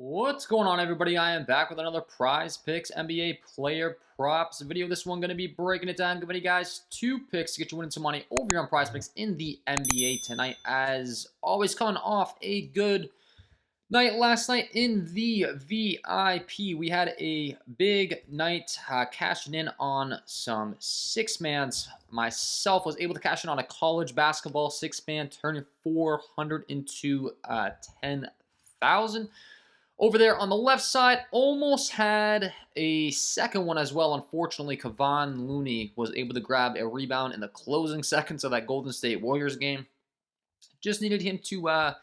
What's going on, everybody? I am back with another Prize Picks NBA player props video. This one going to be breaking it down, giving you guys two picks to get you winning some money over here on Prize Picks in the NBA tonight. As always, coming off a good night last night in the VIP. We had a big night cashing in on some six-mans. Myself was able to cash in on a college basketball six-man, turning 400 into 10,000. Over there on the left side, almost had a second one as well. Unfortunately, Kevon Looney was able to grab a rebound in the closing seconds of that Golden State Warriors game. Just needed him to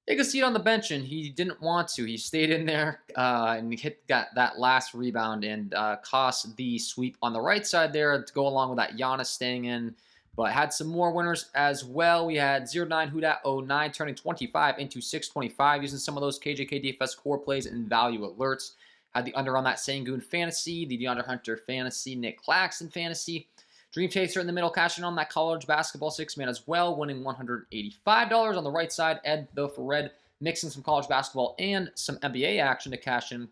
take a seat on the bench, and he didn't want to. He stayed in there and got that last rebound and cost the sweep on the right side there to go along with that Giannis staying in. But had some more winners as well. We had 09Hudat09 turning 25 into 625 using some of those KJK DFS core plays and value alerts. Had the under on that Sangoon fantasy, the DeAndre Hunter fantasy, Nick Claxton fantasy. Dream Chaser in the middle, cashing on that college basketball six-man as well, winning $185 on the right side. Ed, though, for red, mixing some college basketball and some NBA action to cash in.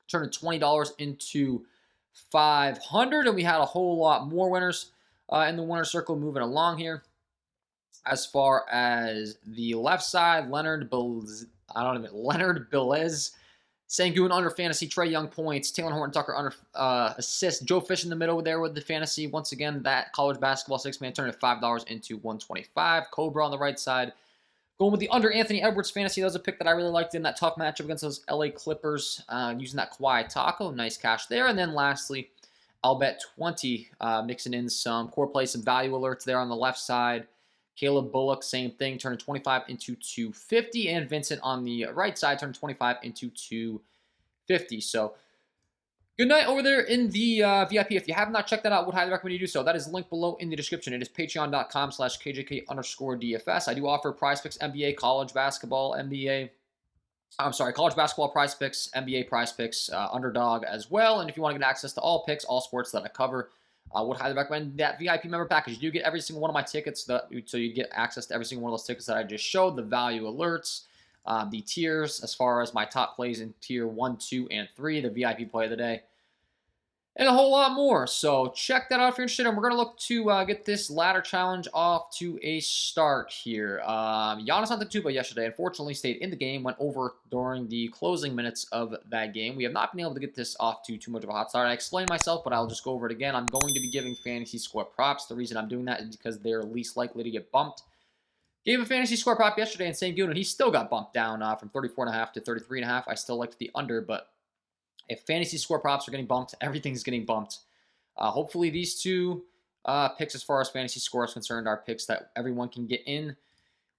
Turning $20 into $500, and we had a whole lot more winners in the winner circle moving along here. As far as the left side, Leonard Belez, Sangoon under fantasy, Trae Young points, Taylor Horton Tucker under assist, Joe Fish in the middle there with the fantasy. Once again, that college basketball six-man turning $5 into $125. Cobra on the right side. Going with the under Anthony Edwards fantasy. That was a pick that I really liked in that tough matchup against those LA Clippers. Using that Kawhi Taco. Nice cash there. And then lastly, I'll bet 20, mixing in some core plays, some value alerts there on the left side. Caleb Bullock, same thing, turning 25 into 250. And Vincent on the right side, turning 25 into 250. So, good night over there in the VIP. If you have not checked that out, I would highly recommend you do so. That is linked below in the description. It is patreon.com/KJK_DFS. I do offer Prize Picks NBA, college basketball, college basketball Prize Picks, NBA Prize Picks, Underdog as well. And if you want to get access to all picks, all sports that I cover, I would highly recommend that VIP member package. You do get every single one of my tickets, so you get access to every single one of those tickets that I just showed, the value alerts, the tiers as far as my top plays in tier 1, 2, and 3, the VIP play of the day, and a whole lot more. So check that out if you're interested. And we're going to look to get this ladder challenge off to a start here. Giannis Antetokounmpo yesterday unfortunately stayed in the game, went over during the closing minutes of that game. We have not been able to get this off to too much of a hot start. I explained myself, but I'll just go over it again. I'm going to be giving fantasy score props. The reason I'm doing that is because they're least likely to get bumped. Gave a fantasy score prop yesterday in Sangoon, and he still got bumped down from 34.5 to 33.5. I still liked the under, but if fantasy score props are getting bumped, everything's getting bumped. Hopefully these two picks as far as fantasy score is concerned are picks that everyone can get in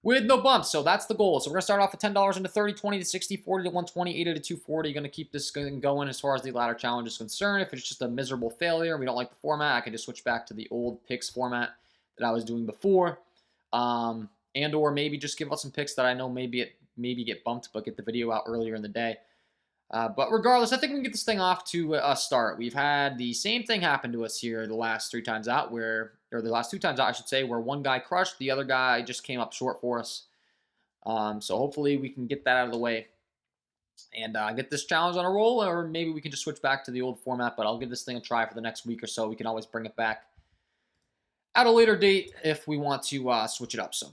with no bumps. So that's the goal. So we're going to start off with $10 into 30, 20 to 60, 40 to 120, 80 to 240. Going to keep this going as far as the ladder challenge is concerned. If it's just a miserable failure, we don't like the format, I can just switch back to the old picks format that I was doing before. And or maybe just give out some picks that I know maybe get bumped, but get the video out earlier in the day. But regardless, I think we can get this thing off to a start. We've had the same thing happen to us here the last three times out, or the last two times out, I should say, where one guy crushed, the other guy just came up short for us. So hopefully we can get that out of the way and get this challenge on a roll, or maybe we can just switch back to the old format, but I'll give this thing a try for the next week or so. We can always bring it back at a later date if we want to switch it up. So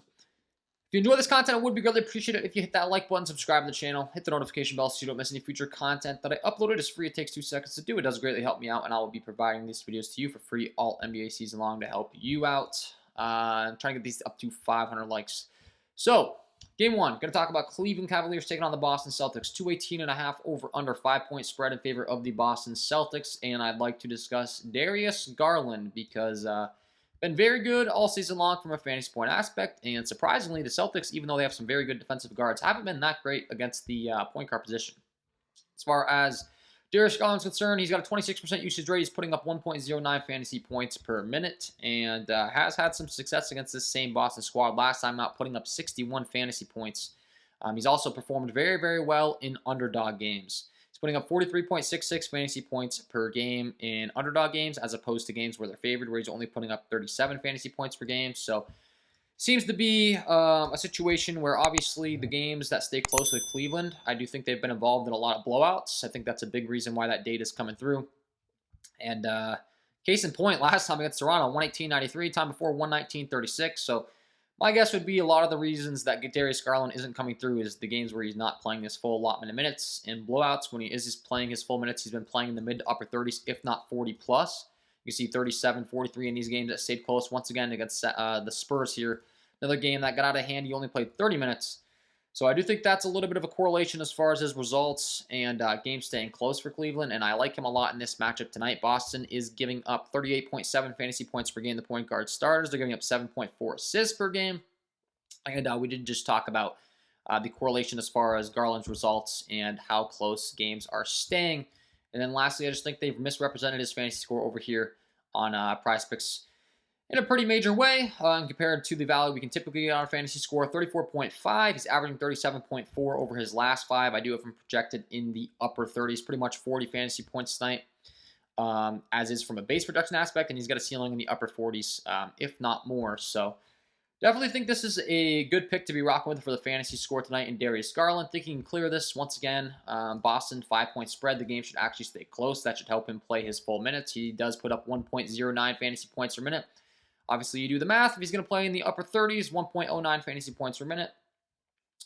if you enjoy this content, I would be greatly appreciated if you hit that like button, subscribe to the channel, hit the notification bell so you don't miss any future content that I upload. It is free. It takes 2 seconds to do. It does greatly help me out, and I will be providing these videos to you for free all NBA season long to help you out. I'm trying to get these up to 500 likes. So, game one, going to talk about Cleveland Cavaliers taking on the Boston Celtics. 218.5 over under 5-point spread in favor of the Boston Celtics, and I'd like to discuss Darius Garland because been very good all season long from a fantasy point aspect, and surprisingly, the Celtics, even though they have some very good defensive guards, haven't been that great against the point guard position. As far as Darius Garland's concerned, he's got a 26% usage rate. He's putting up 1.09 fantasy points per minute, and has had some success against this same Boston squad. Last time out, putting up 61 fantasy points. He's also performed very, very well in underdog games. He's putting up 43.66 fantasy points per game in underdog games as opposed to games where they're favored, where he's only putting up 37 fantasy points per game. So Seems to be a situation where obviously the games that stay close with Cleveland, I do think they've been involved in a lot of blowouts. I think that's a big reason why that data is coming through. And case in point, last time against Toronto, 118.93, time before 119.36. So my guess would be a lot of the reasons that Darius Garland isn't coming through is the games where he's not playing his full allotment of minutes. In blowouts, when he is playing his full minutes, he's been playing in the mid to upper 30s, if not 40 plus. You see 37, 43 in these games that stayed close. Once again, against the Spurs here, another game that got out of hand. He only played 30 minutes. So I do think that's a little bit of a correlation as far as his results and games staying close for Cleveland, and I like him a lot in this matchup tonight. Boston is giving up 38.7 fantasy points per game. The point guard starters, they're giving up 7.4 assists per game. And we did just talk about the correlation as far as Garland's results and how close games are staying. And then lastly, I just think they've misrepresented his fantasy score over here on Prizepicks in a pretty major way compared to the value we can typically get on a fantasy score. 34.5. He's averaging 37.4 over his last 5. I do have him projected in the upper 30s, pretty much 40 fantasy points tonight, as is from a base production aspect, and he's got a ceiling in the upper 40s, if not more. So definitely think this is a good pick to be rocking with for the fantasy score tonight in Darius Garland. Think he can clear this once again. Boston 5-point spread. The game should actually stay close. That should help him play his full minutes. He does put up 1.09 fantasy points per minute. Obviously, you do the math. If he's going to play in the upper 30s, 1.09 fantasy points per minute,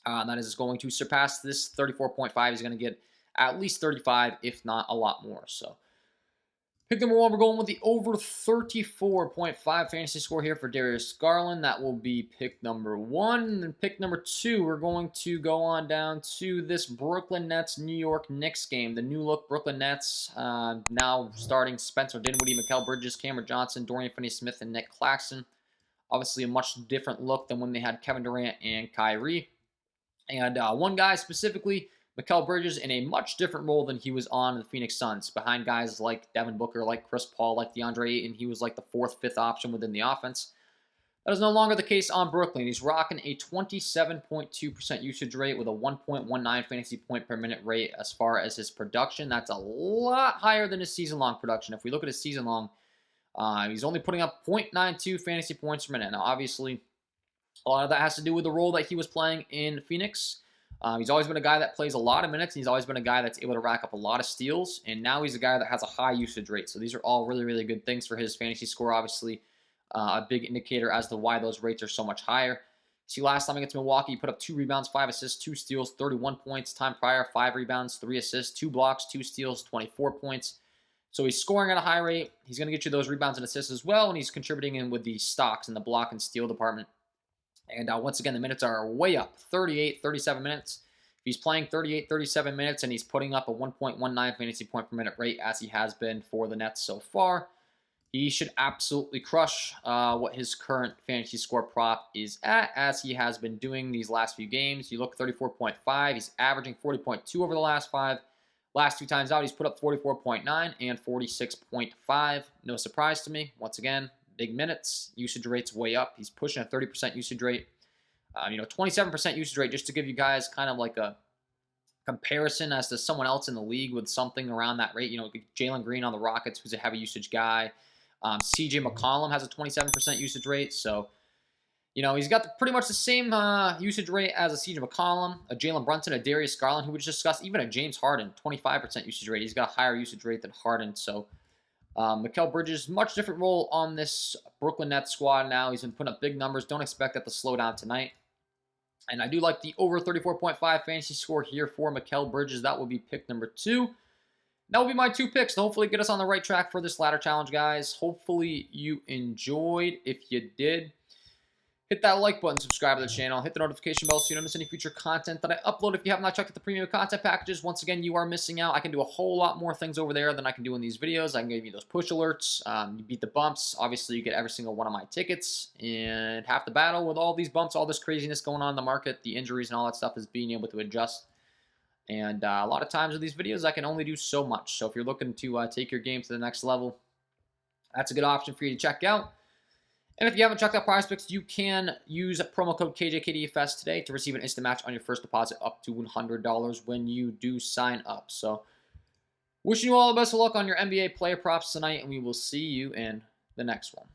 that is going to surpass this 34.5. He's going to get at least 35, if not a lot more. So pick number 1, we're going with the over 34.5 fantasy score here for Darius Garland. That will be pick number 1. And then pick number 2, we're going to go on down to this Brooklyn Nets New York Knicks game. The new look Brooklyn Nets, now starting Spencer Dinwiddie, Mikal Bridges, Cameron Johnson, Dorian Finney-Smith, and Nick Claxton. Obviously a much different look than when they had Kevin Durant and Kyrie. And one guy specifically, Mikal Bridges, in a much different role than he was on the Phoenix Suns, behind guys like Devin Booker, like Chris Paul, like DeAndre Ayton. He was like the 4th, 5th option within the offense. That is no longer the case on Brooklyn. He's rocking a 27.2% usage rate with a 1.19 fantasy point per minute rate as far as his production. That's a lot higher than his season-long production. If we look at his season-long, he's only putting up 0.92 fantasy points per minute. Now, obviously, a lot of that has to do with the role that he was playing in Phoenix. He's always been a guy that plays a lot of minutes, and he's always been a guy that's able to rack up a lot of steals, and now he's a guy that has a high usage rate. So these are all really, really good things for his fantasy score, obviously. A big indicator as to why those rates are so much higher. See, last time against Milwaukee, he put up 2 rebounds, 5 assists, 2 steals, 31 points. Time prior, 5 rebounds, 3 assists, 2 blocks, 2 steals, 24 points. So he's scoring at a high rate. He's going to get you those rebounds and assists as well, and he's contributing in with the stocks in the block and steal department. And once again, the minutes are way up, 38, 37 minutes. If he's playing 38, 37 minutes and he's putting up a 1.19 fantasy point per minute rate as he has been for the Nets so far, he should absolutely crush what his current fantasy score prop is at, as he has been doing these last few games. You look 34.5, he's averaging 40.2 over the last 5. Last 2 times out, he's put up 44.9 and 46.5. No surprise to me. Once again, big minutes, usage rate's way up. He's pushing a 30% usage rate. 27% usage rate, just to give you guys kind of like a comparison as to someone else in the league with something around that rate. Jalen Green on the Rockets, who's a heavy usage guy. CJ McCollum has a 27% usage rate. So, he's got pretty much the same usage rate as a CJ McCollum, a Jalen Brunson, a Darius Garland, who we just discussed, even a James Harden, 25% usage rate. He's got a higher usage rate than Harden. So, Mikal Bridges, much different role on this Brooklyn Nets squad now. He's been putting up big numbers. Don't expect that to slow down tonight. And I do like the over 34.5 fantasy score here for Mikal Bridges. That will be pick number 2. That will be my 2 picks to hopefully get us on the right track for this ladder challenge, guys. Hopefully you enjoyed. If you did, hit that like button, subscribe to the channel, hit the notification bell so you don't miss any future content that I upload. If you have not checked out the premium content packages, once again, you are missing out. I can do a whole lot more things over there than I can do in these videos. I can give you those push alerts. You beat the bumps. Obviously, you get every single one of my tickets. And half the battle with all these bumps, all this craziness going on in the market, the injuries and all that stuff, is being able to adjust. And a lot of times with these videos, I can only do so much. So if you're looking to take your game to the next level, that's a good option for you to check out. And if you haven't checked out Prizepicks, you can use promo code KJK DFS today to receive an instant match on your first deposit up to $100 when you do sign up. So, wishing you all the best of luck on your NBA player props tonight, and we will see you in the next one.